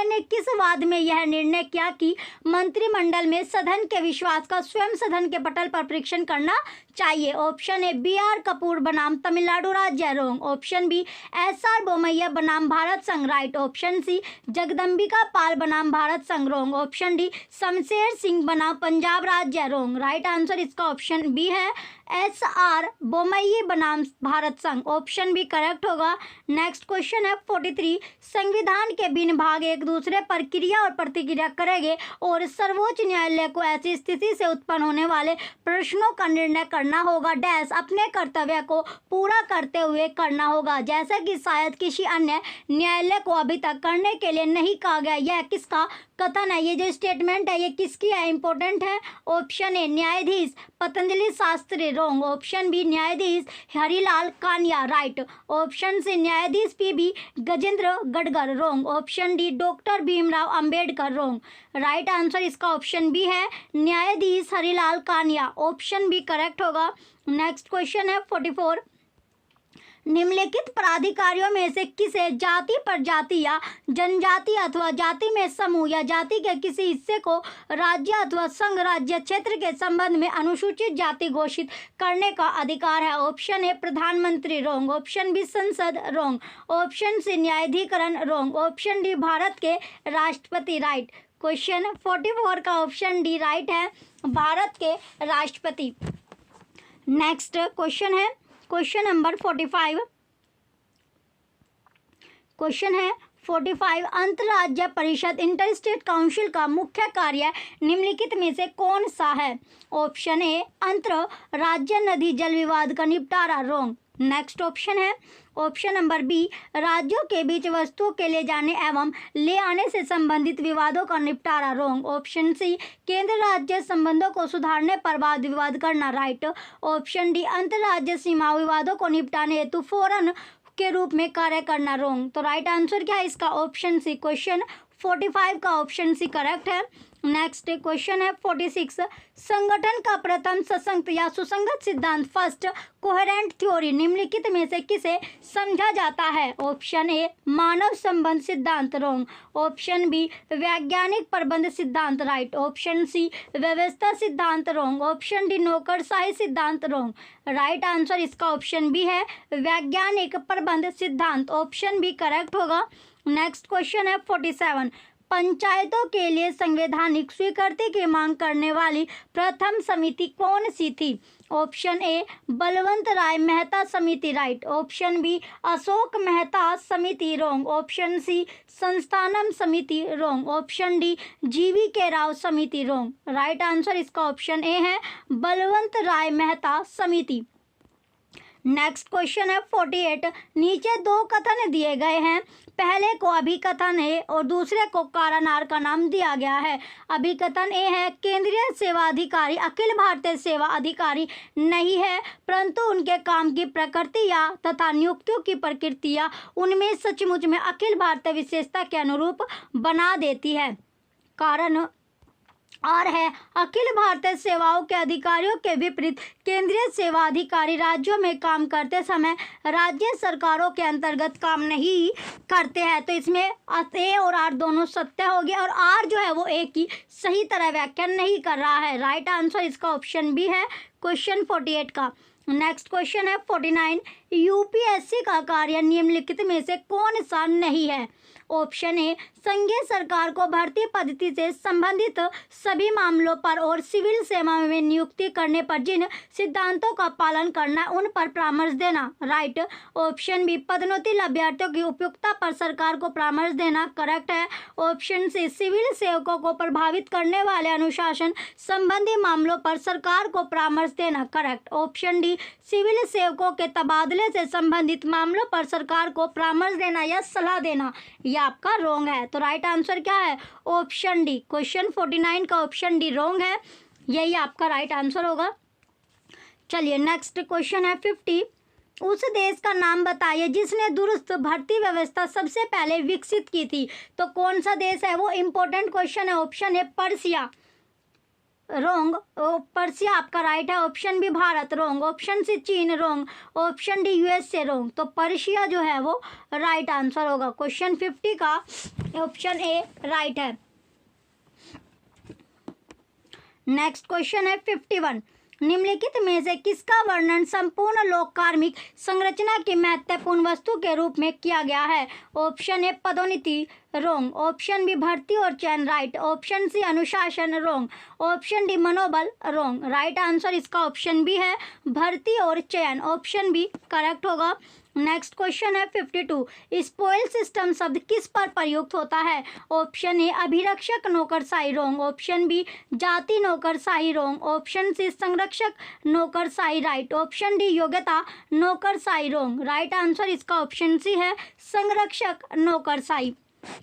ने किस वाद में यह निर्णय किया कि मंत्रिमंडल में सदन के विश्वास का स्वयं सदन के पटल पर परीक्षण करना चाहिए? ऑप्शन ए BR कपूर बनाम तमिलनाडु राज्य रोंग, ऑप्शन बी SR बोमैया बनाम भारत संघ राइट, ऑप्शन सी जगदम्बिका पाल बनाम भारत संघ रोंग, ऑप्शन डी शमशेर सिंह बनाम पंजाब राज्य रोंग। राइट आंसर इसका ऑप्शन बी है SR बोमैया बनाम भारत संघ। ऑप्शन बी करेक्ट होगा। नेक्स्ट क्वेश्चन है 43। संविधान के भिन्न भाग एक दूसरे पर क्रिया और प्रतिक्रिया करेंगे और सर्वोच्च न्यायालय को ऐसी स्थिति से उत्पन्न होने वाले प्रश्नों का निर्णय करना होगा डैश अपने कर्तव्य को पूरा करते हुए करना होगा, जैसा कि शायद किसी अन्य न्यायालय को अभी तक करने के लिए नहीं कहा गया। यह किसका कथन है? ये जो स्टेटमेंट है ये किसकी है? इंपॉर्टेंट है। ऑप्शन ए न्यायाधीश Patanjali Sastri wrong, option B न्यायाधीश Harilal Kania right, option C न्यायाधीश PB Gajendragadkar wrong, option D doctor Bhimrao Ambedkar wrong. Right answer इसका ऑप्शन बी है न्यायाधीश Harilal Kania. Option B correct होगा। नेक्स्ट क्वेश्चन है 44। निम्नलिखित प्राधिकारियों में से किसे जाति प्रजाति या जनजाति अथवा जाति में समूह या जाति के किसी हिस्से को राज्य अथवा संघ राज्य क्षेत्र के संबंध में अनुसूचित जाति घोषित करने का अधिकार है? ऑप्शन ए प्रधानमंत्री रोंग, ऑप्शन बी संसद रोंग, ऑप्शन सी न्यायाधिकरण रोंग, ऑप्शन डी भारत के राष्ट्रपति राइट। क्वेश्चन 44 का ऑप्शन डी राइट है, भारत के राष्ट्रपति। नेक्स्ट क्वेश्चन है क्वेश्चन नंबर 45। क्वेश्चन है 45, अंतर्राज्य परिषद इंटर स्टेट काउंसिल का मुख्य कार्य निम्नलिखित में से कौन सा है? ऑप्शन ए अंतर राज्य नदी जल विवाद का निपटारा, रॉन्ग। नेक्स्ट ऑप्शन है ऑप्शन नंबर बी, राज्यों के बीच वस्तुओं के ले जाने एवं ले आने से संबंधित विवादों का निपटारा, रॉन्ग। ऑप्शन सी, केंद्र राज्य संबंधों को सुधारने पर वाद विवाद करना, राइट। ऑप्शन डी, अंतर्राज्य सीमा विवादों को निपटाने हेतु फोरन के रूप में कार्य करना, रॉन्ग। तो राइट आंसर क्या है इसका? ऑप्शन सी, क्वेश्चन 45 का ऑप्शन सी करेक्ट है। नेक्स्ट क्वेश्चन है 46, संगठन का प्रथम सशक्त या सुसंगत सिद्धांत, फर्स्ट कोहेरेंट थ्योरी, निम्नलिखित में से किसे समझा जाता है? ऑप्शन ए मानव संबंध सिद्धांत, रॉन्ग। ऑप्शन बी वैज्ञानिक प्रबंध सिद्धांत, राइट। ऑप्शन सी व्यवस्था सिद्धांत, रॉन्ग। ऑप्शन डी नौकरशाही सिद्धांत, रॉन्ग। राइट आंसर इसका ऑप्शन बी है, वैज्ञानिक प्रबंध सिद्धांत। ऑप्शन बी करेक्ट होगा। नेक्स्ट क्वेश्चन है 47, पंचायतों के लिए संवैधानिक स्वीकृति की मांग करने वाली प्रथम समिति कौन सी थी? ऑप्शन ए बलवंत राय मेहता समिति, right. Option B Ashok Mehta समिति, रॉन्ग। ऑप्शन सी संस्थानम समिति, रॉन्ग। ऑप्शन डी जीवी के राव समिति, रॉन्ग। राइट आंसर इसका ऑप्शन ए है, बलवंत राय मेहता समिति। नेक्स्ट क्वेश्चन है 48, नीचे दो कथन दिए गए हैं, पहले को अभिकथन है और दूसरे को कारानार का नाम दिया गया है। अभिकथन ए है, केंद्रीय सेवा अधिकारी अखिल भारतीय सेवा अधिकारी नहीं है, परंतु उनके काम की प्रकृति या तथा नियुक्तियों की प्रकृतियाँ उनमें सचमुच में अखिल भारतीय विशेषता के अनुरूप बना देती है। कारण और है, अखिल भारतीय सेवाओं के अधिकारियों के विपरीत केंद्रीय सेवा अधिकारी राज्यों में काम करते समय राज्य सरकारों के अंतर्गत काम नहीं करते हैं। तो इसमें ए और आर दोनों सत्य हो गया और आर जो है वो ए की सही तरह व्याख्या नहीं कर रहा है। राइट आंसर इसका ऑप्शन बी है, क्वेश्चन 48 का। नेक्स्ट क्वेश्चन है 49, यूपीएससी का कार्य निम्नलिखित में से कौन सा नहीं है? ऑप्शन ए संघीय सरकार को भर्ती पद्धति से संबंधित सभी मामलों पर और सिविल सेवा में नियुक्ति करने पर जिन सिद्धांतों का पालन करना उन पर परामर्श देना, राइट। ऑप्शन बी पदोन्नति अभ्यर्थियों की उपयुक्तता पर सरकार को परामर्श देना, करेक्ट है। ऑप्शन सी सिविल सेवकों को प्रभावित करने वाले अनुशासन संबंधी मामलों पर सरकार को परामर्श देना, करेक्ट। ऑप्शन डी सिविल सेवकों के तबादले से संबंधित मामलों पर सरकार को परामर्श देना या सलाह देना, यह आपका रॉन्ग है। तो राइट आंसर क्या है? ऑप्शन डी, क्वेश्चन 49 का ऑप्शन डी रॉन्ग है, यही आपका राइट आंसर होगा। चलिए नेक्स्ट क्वेश्चन है 50, उस देश का नाम बताइए जिसने दुरुस्त भर्ती व्यवस्था सबसे पहले विकसित की थी। तो कौन सा देश है वो इंपॉर्टेंट क्वेश्चन है। ऑप्शन है पर्सिया, रोंग। पर्सिया आपका राइट है। ऑप्शन बी भारत, रोंग। ऑप्शन सी चीन, रोंग। ऑप्शन डी यूएसए, रोंग। तो पर्सिया जो है वो राइट आंसर होगा। क्वेश्चन 50 का ऑप्शन ए राइट है। नेक्स्ट क्वेश्चन है 51, निम्नलिखित में से किसका वर्णन संपूर्ण लोक कार्मिक संरचना की महत्वपूर्ण वस्तु के रूप में किया गया है? ऑप्शन ए पदोन्नति, रोंग। ऑप्शन बी भर्ती और चयन, राइट। ऑप्शन सी अनुशासन, रोंग। ऑप्शन डी मनोबल, रोंग। राइट आंसर इसका ऑप्शन बी है, भर्ती और चयन। ऑप्शन बी करेक्ट होगा। नेक्स्ट क्वेश्चन है 52, स्पॉइल सिस्टम शब्द किस पर प्रयुक्त होता है? ऑप्शन ए अभिरक्षक नौकरशाही, रोंग। ऑप्शन बी जाति नौकरशाही, रोंग। ऑप्शन सी संरक्षक नौकरशाही, राइट। ऑप्शन डी योग्यता नौकरशाही, रोंग। राइट आंसर इसका ऑप्शन सी है, संरक्षक नौकरशाही।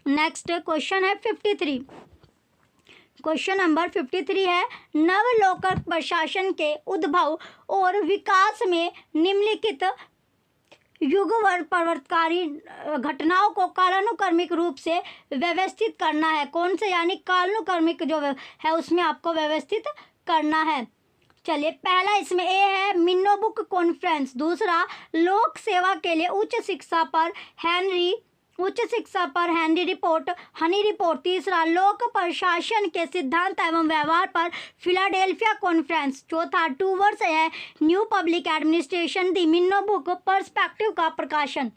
नेक्स्ट क्वेश्चन है 53, क्वेश्चन नंबर 53 है, नवलोक प्रशासन के उद्भव और विकास में निम्नलिखित युगवर्ग परिवर्तनकारी घटनाओं को कालानुक्रमिक रूप से व्यवस्थित करना है। कौन से? यानी कालानुक्रमिक जो है उसमें आपको व्यवस्थित करना है। चलिए पहला इसमें ए है मिन्नोबुक कॉन्फ्रेंस, दूसरा लोक सेवा के लिए उच्च शिक्षा पर हेनरी रिपोर्ट, हनी रिपोर्ट, तीसरा लोक प्रशासन के सिद्धांत एवं व्यवहार पर फिलाडेल्फिया कॉन्फ्रेंस, चौथा टूवर्ड्स है new public administration the Minnowbrook perspective का प्रकाशन।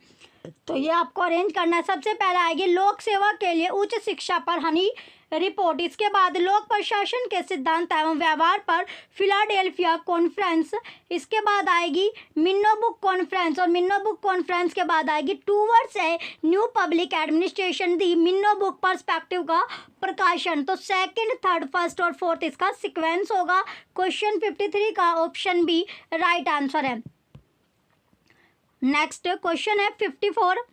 तो ये आपको अरेंज करना है। सबसे पहला आएगी लोक सेवा के लिए उच्च शिक्षा पर हनी रिपोर्ट। इसके बाद लोक प्रशासन के सिद्धांत एवं व्यवहार पर फिलाडेल्फिया कॉन्फ्रेंस। इसके बाद आएगी मिन्नोबुक कॉन्फ्रेंस, और मिन्नोबुक कॉन्फ्रेंस के बाद आएगी towards a new public administration the Minnowbrook perspective का प्रकाशन। तो सेकंड, थर्ड, फर्स्ट और फोर्थ इसका सीक्वेंस होगा। क्वेश्चन 53 का ऑप्शन बी राइट आंसर है। नेक्स्ट क्वेश्चन है 54।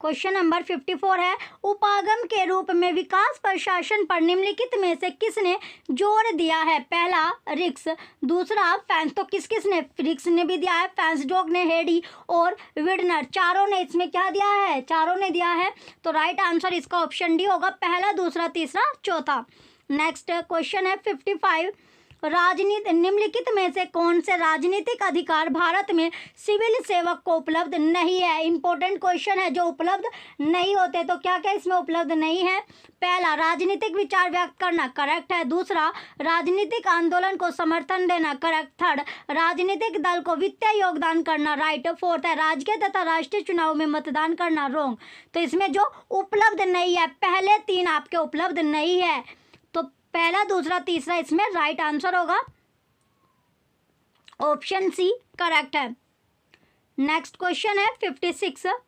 क्वेश्चन नंबर 54 है, उपागम के रूप में विकास प्रशासन पर निम्नलिखित में से किसने जोर दिया है? पहला रिक्स, दूसरा फैंस। तो किस किस ने? रिक्स ने भी दिया है, फैंसडोक ने, हेडी और विडनर, चारों ने इसमें क्या दिया है? चारों ने दिया है। तो राइट आंसर इसका ऑप्शन डी होगा, पहला, दूसरा, तीसरा, चौथा। नेक्स्ट क्वेश्चन है 55, राजनीति निम्नलिखित में से कौन से राजनीतिक अधिकार भारत में सिविल सेवक को उपलब्ध नहीं है? इंपॉर्टेंट क्वेश्चन है, जो उपलब्ध नहीं होते। तो क्या क्या इसमें उपलब्ध नहीं है? पहला, राजनीतिक विचार व्यक्त करना, करेक्ट है। दूसरा, राजनीतिक आंदोलन को समर्थन देना, करेक्ट। थर्ड, राजनीतिक दल को वित्तीय योगदान करना, राइट। फोर्थ है, राज्य तथा राष्ट्रीय चुनाव में मतदान करना, रॉन्ग। तो इसमें जो उपलब्ध नहीं है, पहले तीन आपके उपलब्ध नहीं है। तो पहला, दूसरा, तीसरा इसमें राइट आंसर होगा, ऑप्शन सी करेक्ट है। नेक्स्ट क्वेश्चन है 56,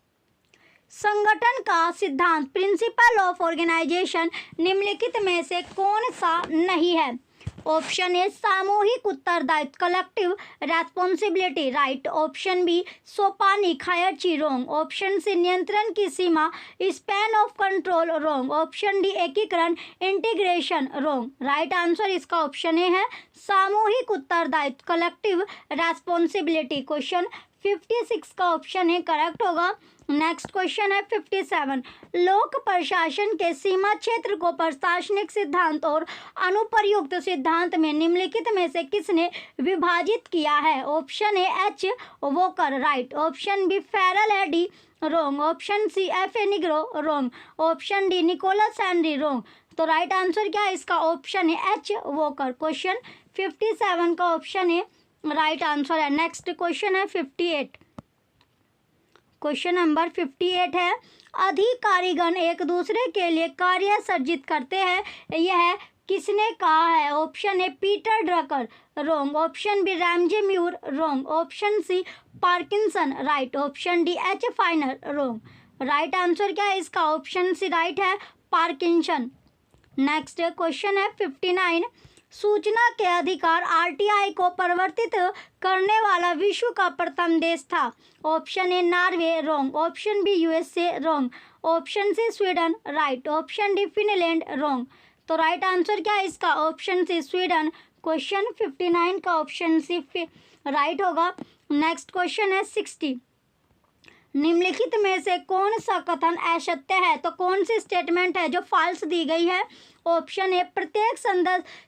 संगठन का सिद्धांत, प्रिंसिपल ऑफ ऑर्गेनाइजेशन निम्नलिखित में से कौन सा नहीं है? ऑप्शन ए सामूहिक उत्तरदायित्व, collective responsibility, right. Option B सोपानिक, हायरची, रॉन्ग। ऑप्शन सी नियंत्रण की सीमा, span of control, wrong. Option D एकीकरण, इंटीग्रेशन, रॉन्ग। राइट आंसर इसका ऑप्शन ए है, सामूहिक उत्तरदायित्व, कलेक्टिव रेस्पॉन्सिबिलिटी। क्वेश्चन 56 का ऑप्शन ए करेक्ट होगा। नेक्स्ट क्वेश्चन है 57, लोक प्रशासन के सीमा क्षेत्र को प्रशासनिक सिद्धांत और अनुप्रयुक्त सिद्धांत में निम्नलिखित में से किसने विभाजित किया है? Option A H Walker, right. Option B Ferrel Heady, wrong. Option C F A Nigro, wrong. Option D Nicholas Henry, wrong. तो राइट आंसर क्या है इसका? ऑप्शन है एच वोकर। क्वेश्चन 57 का ऑप्शन है राइट आंसर है। नेक्स्ट क्वेश्चन है 58। क्वेश्चन नंबर 58 है, अधिकारीगण एक दूसरे के लिए कार्य सर्जित करते हैं, यह किसने कहा है? Option A Peter Drucker, wrong. Option B Ramsay Muir, wrong. Option C Parkinson, right. Option D H Finer, wrong. Right answer क्या है इसका? ऑप्शन सी राइट है, पार्किंसन। नेक्स्ट क्वेश्चन है 59, सूचना के अधिकार आरटीआई को परिवर्तित करने वाला विश्व का प्रथम देश था। Option A Norway, wrong. Option B USA, wrong. Option C Sweden, right. Option D Finland, wrong. तो राइट आंसर क्या है इसका? Option C Sweden. क्वेश्चन 59 का ऑप्शन सी राइट होगा। नेक्स्ट क्वेश्चन है 60, निम्नलिखित में से कौन सा कथन असत्य है? तो कौन सी स्टेटमेंट है जो फॉल्स दी गई है? ऑप्शन ए प्रत्येक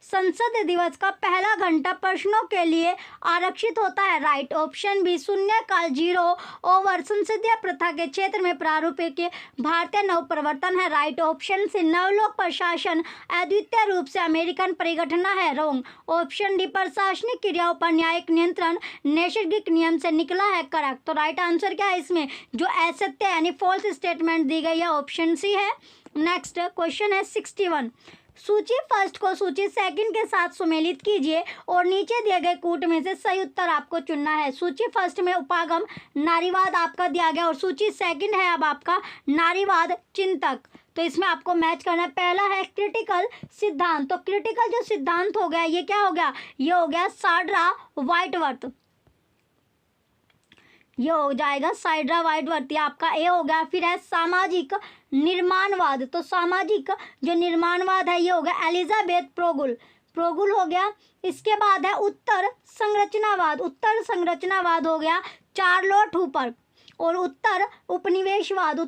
संसद दिवस का पहला घंटा प्रश्नों के लिए आरक्षित होता है, राइट। ऑप्शन बी शून्यकाल, जीरो ओवर संसदीय प्रथा के क्षेत्र में प्रारूप के भारतीय नव प्रवर्तन है, राइट। ऑप्शन सी नवलोक प्रशासन अद्वितीय रूप से अमेरिकन परिघटना है, रॉन्ग। ऑप्शन डी प्रशासनिक क्रियाओं पर न्यायिक नियंत्रण नैसर्गिक नियम से निकला है, करेक्ट। तो राइट आंसर क्या है इसमें? जो असत्य यानी फॉल्स स्टेटमेंट दी गई है, ऑप्शन सी है। नेक्स्ट क्वेश्चन है 61, सूची फर्स्ट को सूची सेकंड के साथ सुमेलित कीजिए और नीचे दिए गए कूट में से सही उत्तर आपको चुनना है। सूची फर्स्ट में उपागम नारीवाद आपका दिया गया और सूची सेकंड है अब आपका नारीवाद चिंतक। तो इसमें आपको मैच करना है। पहला है क्रिटिकल सिद्धांत, तो क्रिटिकल जो सिद्धांत हो गया ये क्या हो गया? ये हो गया साड्रा व्हाइटवर्थ, ये हो जाएगा साइड्रा व्हाइटवर्थ, आपका ए हो गया। फिर है सामाजिक निर्माणवाद, तो सामाजिक जो निर्माणवाद है ये हो गया एलिजाबेथ प्रोगुल हो गया। इसके बाद है उत्तर संरचनावाद हो गया चार्लोट हुपर। और उत्तर उपनिवेशवाद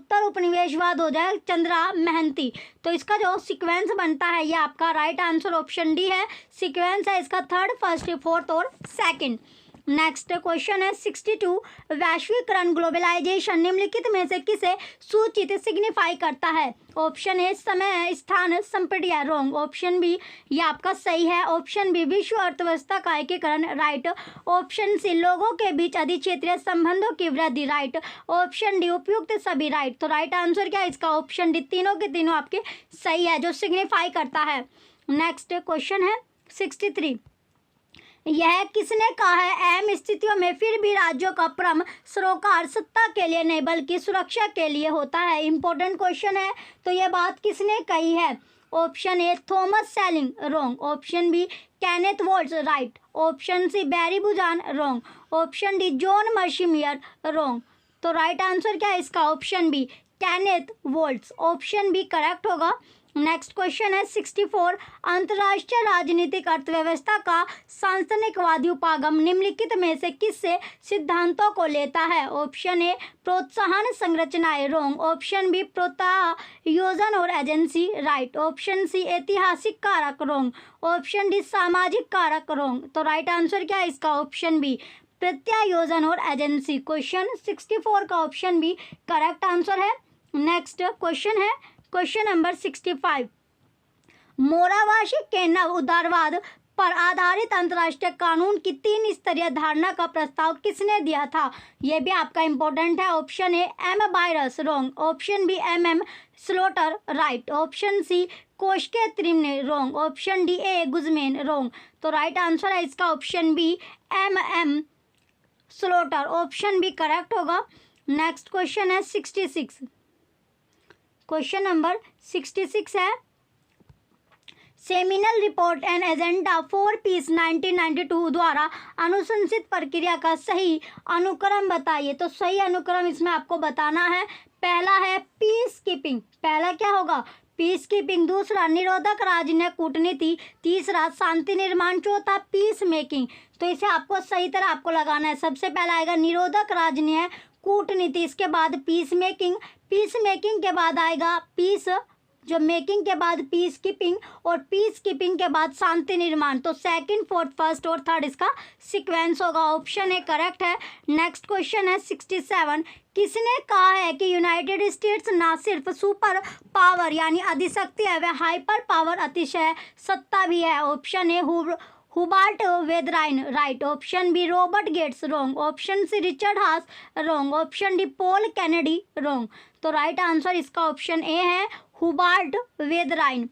हो जाए चंद्रा महंती। तो इसका जो सीक्वेंस बनता है ये आपका राइट आंसर ऑप्शन डी है। सीक्वेंस है इसका थर्ड, फर्स्ट, फोर्थ और सेकंड। नेक्स्ट क्वेश्चन है 62, वैश्वीकरण ग्लोबलाइजेशन निम्नलिखित में से किसे सूचित सिग्निफाई करता है? ऑप्शन ए समय स्थान संपीड़ित, रॉन्ग। ऑप्शन बी ये आपका सही है। ऑप्शन बी विश्व अर्थव्यवस्था का एकीकरण, राइट। ऑप्शन सी लोगों के बीच अधिक्षेत्रीय संबंधों की वृद्धि, राइट। ऑप्शन डी उपयुक्त सभी, राइट। तो राइट आंसर क्या है इसका? ऑप्शन डी, तीनों के तीनों आपके सही है, जो सिग्निफाई करता है। नेक्स्ट क्वेश्चन है 63, यह किसने कहा है? अहम स्थितियों में फिर भी राज्यों का परम सरोकार सत्ता के लिए नहीं बल्कि सुरक्षा के लिए होता है। इंपॉर्टेंट क्वेश्चन है, तो यह बात किसने कही है? Option A Thomas Schelling, wrong. Option B Kenneth Waltz, right. Option C Barry Buzan, wrong. Option D John Mearsheimer, wrong. तो राइट आंसर क्या है इसका? Option B Kenneth Waltz, option B correct होगा। नेक्स्ट क्वेश्चन है 64, अंतर्राष्ट्रीय राजनीतिक अर्थव्यवस्था का सांस्थनिकवादी उपागम निम्नलिखित में से किससे सिद्धांतों को लेता है? ऑप्शन ए प्रोत्साहन संरचनाएं, रॉन्ग। ऑप्शन बी प्रोत्साहन और एजेंसी, राइट। ऑप्शन सी ऐतिहासिक कारक, रॉन्ग। ऑप्शन डी सामाजिक कारक, रॉन्ग। तो राइट आंसर क्या है इसका? ऑप्शन बी प्रत्यायोजन और एजेंसी। क्वेश्चन 64 का ऑप्शन बी करेक्ट आंसर है। नेक्स्ट क्वेश्चन है क्वेश्चन नंबर 65, मोरावाशी के नव उदारवाद पर आधारित अंतर्राष्ट्रीय कानून की 3 स्तरीय धारणा का प्रस्ताव किसने दिया था? यह भी आपका इंपॉर्टेंट है। Option A M Byers, wrong. Option B M Slaughter, right. Option C Koshke Trimne, wrong. Option D A Guzman, wrong. तो राइट आंसर है इसका option B M Slaughter, option B correct होगा। नेक्स्ट क्वेश्चन है 66, क्वेश्चन नंबर 66 है, seminal report and agenda for peace 1992 द्वारा अनुशंसित प्रक्रिया का सही अनुक्रम बताइए। तो सही अनुक्रम इसमें आपको बताना है। पहला है पीस कीपिंग, पहला क्या होगा? Peace keeping. दूसरा निरोधक राजनीतिक कूटनीति। तीसरा शांति निर्माण। चौथा पीस मेकिंग। तो इसे आपको सही तरह आपको लगाना है। सबसे पहला आएगा निरोधक राजनीतिक कूटनीति, इसके बाद पीस मेकिंग, पीस मेकिंग के बाद आएगा पीस, जो मेकिंग के बाद पीस कीपिंग, और पीस कीपिंग के बाद शांति निर्माण। तो सेकंड, फोर्थ, फर्स्ट और थर्ड इसका सीक्वेंस होगा। ऑप्शन ए करेक्ट है। नेक्स्ट क्वेश्चन है 67, किसने कहा है कि यूनाइटेड स्टेट्स ना सिर्फ सुपर पावर यानी अधिशक्ति है, वह हाइपर पावर अतिशय सत्ता भी है? Option A Hubert Vedrine, right. Option B Robert Gates, wrong. Option C Richard Haass, wrong. Option D Paul Kennedy, wrong. तो राइट आंसर इसका ऑप्शन ए है हुबार्ट वेदराइन।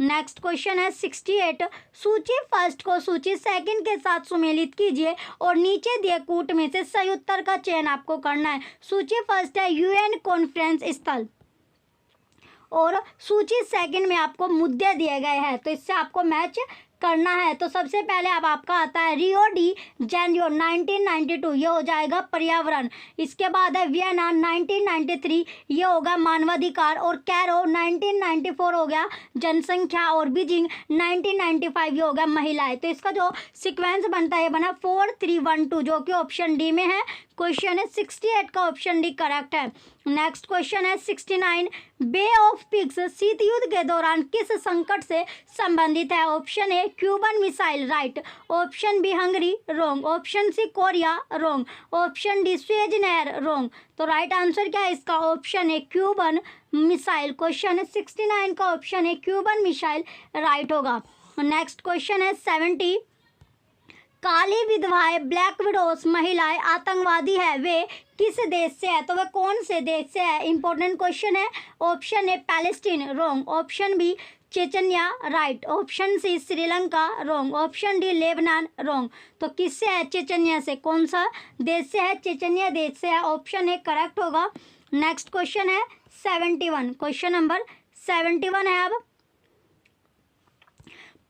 नेक्स्ट क्वेश्चन है 68, सूची फर्स्ट को सूची सेकंड के साथ सुमेलित कीजिए और नीचे दिए कूट में से सही उत्तर का चयन आपको करना है। सूची फर्स्ट है यूएन कॉन्फ्रेंस स्थल, और सूची सेकंड में आपको मुद्दे दिए गए हैं, तो इससे आपको मैच करना है। तो सबसे पहले अब आपका आता है रियो डी जेनेरियो 1992, ये हो जाएगा पर्यावरण। इसके बाद है वियना 1993, ये होगा मानवाधिकार। और कैरो 1994 हो गया जनसंख्या। और बीजिंग 1995 ये हो गया महिलाएं। तो इसका जो सीक्वेंस बनता है बना 4, 3, 1, 2, जो कि ऑप्शन डी में है। क्वेश्चन है 68 का ऑप्शन डी करेक्ट है। नेक्स्ट क्वेश्चन है 69, बे ऑफ पिग्स शीत युद्ध के दौरान किस संकट से संबंधित है? Option A Cuban missile, right. Option B Hungary, wrong. Option C Korea, wrong. Option D Suez नहर, रॉन्ग। तो राइट आंसर क्या है इसका? Option A Cuban missile. Question है 69 का option A Cuban missile right होगा। नेक्स्ट क्वेश्चन है 70, काली विधवाएं ब्लैक विडोस महिलाएं आतंकवादी है, वे किस देश से है? तो वह कौन से देश से है? इंपॉर्टेंट क्वेश्चन है। Option A Palestine, wrong. Option B Chechnya, right. Option C Sri Lanka, wrong. Option D Lebanon, wrong. तो किससे है? चेचन्या से। कौन सा देश से है? चेचन्या देश से है। ऑप्शन ए करेक्ट होगा। नेक्स्ट क्वेश्चन है 71, क्वेश्चन नंबर 71 है अब,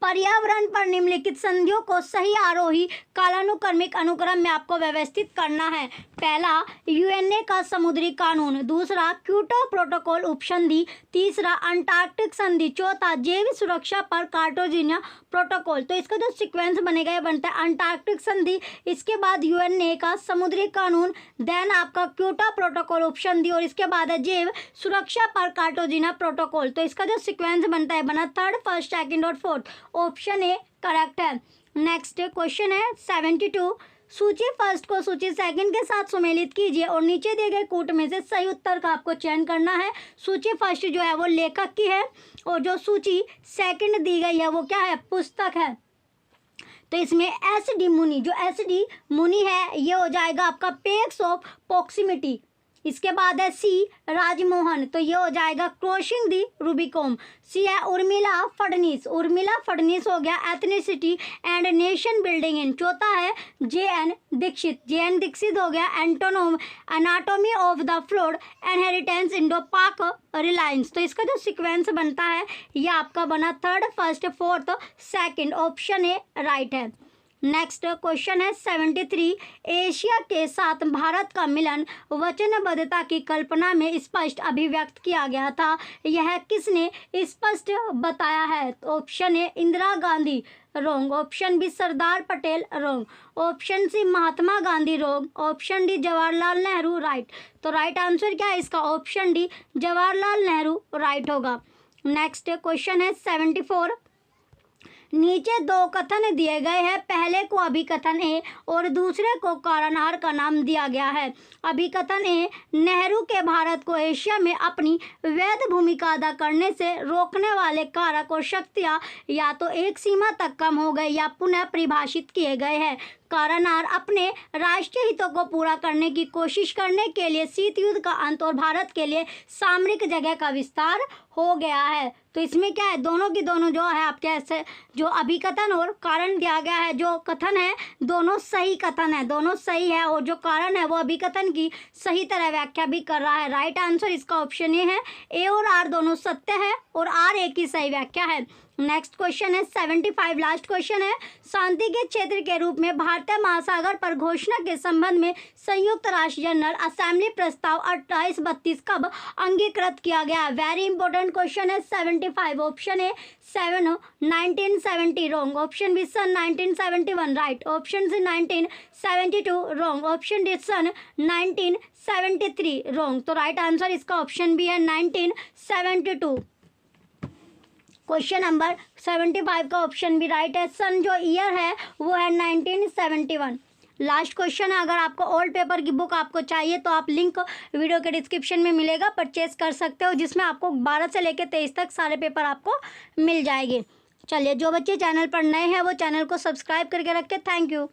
पर्यावरण पर निम्नलिखित संधियों को सही आरोही कालानुक्रमिक अनुक्रम में आपको व्यवस्थित करना है। पहला यूएनए का समुद्री कानून, दूसरा क्योटो प्रोटोकॉल उपसंधि, तीसरा अंटार्कटिक संधि, चौथा जैव सुरक्षा पर कार्टेजिना प्रोटोकॉल। तो इसका जो सीक्वेंस बनेगा ये बनता है अंटार्कटिक संधि, इसके बाद यूएनए का समुद्री कानून, देन आपका क्योटो प्रोटोकॉल उपसंधि, और इसके बाद है जैव सुरक्षा पर कार्टेजिना प्रोटोकॉल। तो इसका जो सीक्वेंस बनता है बना थर्ड, फर्स्ट, सेकंड और फोर्थ। ऑप्शन ए करेक्ट है। नेक्स्ट क्वेश्चन है 72, सूची फर्स्ट को सूची सेकंड के साथ सुमेलित कीजिए और नीचे दिए गए कूट में से सही उत्तर का आपको चयन करना है। सूची फर्स्ट जो है वो लेखक की है और जो सूची सेकंड दी गई है वो क्या है, पुस्तक है। तो इसमें एस.डी. मुनी, जो एस.डी. मुनी है ये हो जाएगा आपका पेक्स ऑफ प्रॉक्सिमिटी। इसके बाद है सी राजमोहन, तो ये हो जाएगा क्रॉसिंग दी रूबिकॉन। सी है उर्मिला फडनीस, उर्मिला फडनीस हो गया ethnicity and nation building in. चौथा है जे.एन. दीक्षित, जे.एन. दीक्षित हो गया anatomy of the flowed inheritance Indo पाक रिलायंस। तो इसका जो सीक्वेंस बनता है ये आपका बना third, first, fourth, second, option A right है। नेक्स्ट क्वेश्चन है 73, एशिया के साथ भारत का मिलन वचनबद्धता की कल्पना में स्पष्ट अभिव्यक्त किया गया था, यह किसने स्पष्ट बताया है? तो option A Indira Gandhi, wrong. Option B Sardar Patel, wrong. Option C Mahatma Gandhi, wrong. Option D Jawaharlal Nehru, right. तो राइट आंसर क्या है इसका? Option D Jawaharlal Nehru right होगा। नेक्स्ट क्वेश्चन है 74, नीचे दो कथन दिए गए हैं, पहले को अभिकथन ए और दूसरे को कारणहार का नाम दिया गया है। अभिकथन ए, नेहरू के भारत को एशिया में अपनी वैध भूमिका अदा करने से रोकने वाले कारक और शक्तियाँ या तो एक सीमा तक कम हो गए या पुनः परिभाषित किए गए हैं। कारणहार, अपने राष्ट्रीय हितों को पूरा करने की कोशिश करने के लिए शीत युद्ध का अंत और भारत के लिए सामरिक जगह का विस्तार हो गया है। तो इसमें क्या है, दोनों की दोनों जो है आपके ऐसे जो अभिकथन और कारण दिया गया है, जो कथन है दोनों सही कथन है, दोनों सही है और जो कारण है वो अभिकथन की सही तरह व्याख्या भी कर रहा है। राइट आंसर इसका ऑप्शन ए है, ए और आर दोनों सत्य है और आर ए की सही व्याख्या है। नेक्स्ट क्वेश्चन है 75, लास्ट क्वेश्चन है, शांति के क्षेत्र के रूप में भारतीय महासागर पर घोषणा के संबंध में संयुक्त राष्ट्र जनरल असेंबली प्रस्ताव 2832 कब अंगीकृत किया गया? वेरी इंपॉर्टेंट क्वेश्चन है 75। Option A 7 1970, wrong. Option B सन 1971, right. Option C 1972, wrong. Option D सन 1973, रोंग। तो राइट आंसर इसका ऑप्शन बी है 1972। क्वेश्चन नंबर 75 का ऑप्शन भी राइट है। सन जो ईयर है वो है 1971। लास्ट क्वेश्चन है, अगर आपको ओल्ड पेपर की बुक आपको चाहिए तो आप लिंक वीडियो के डिस्क्रिप्शन में मिलेगा, परचेज कर सकते हो, जिसमें आपको 12 से लेकर 23 तक सारे पेपर आपको मिल जाएंगे। चलिए, जो बच्चे चैनल पर नए हैं वो चैनल को सब्सक्राइब करके रखें। Thank you.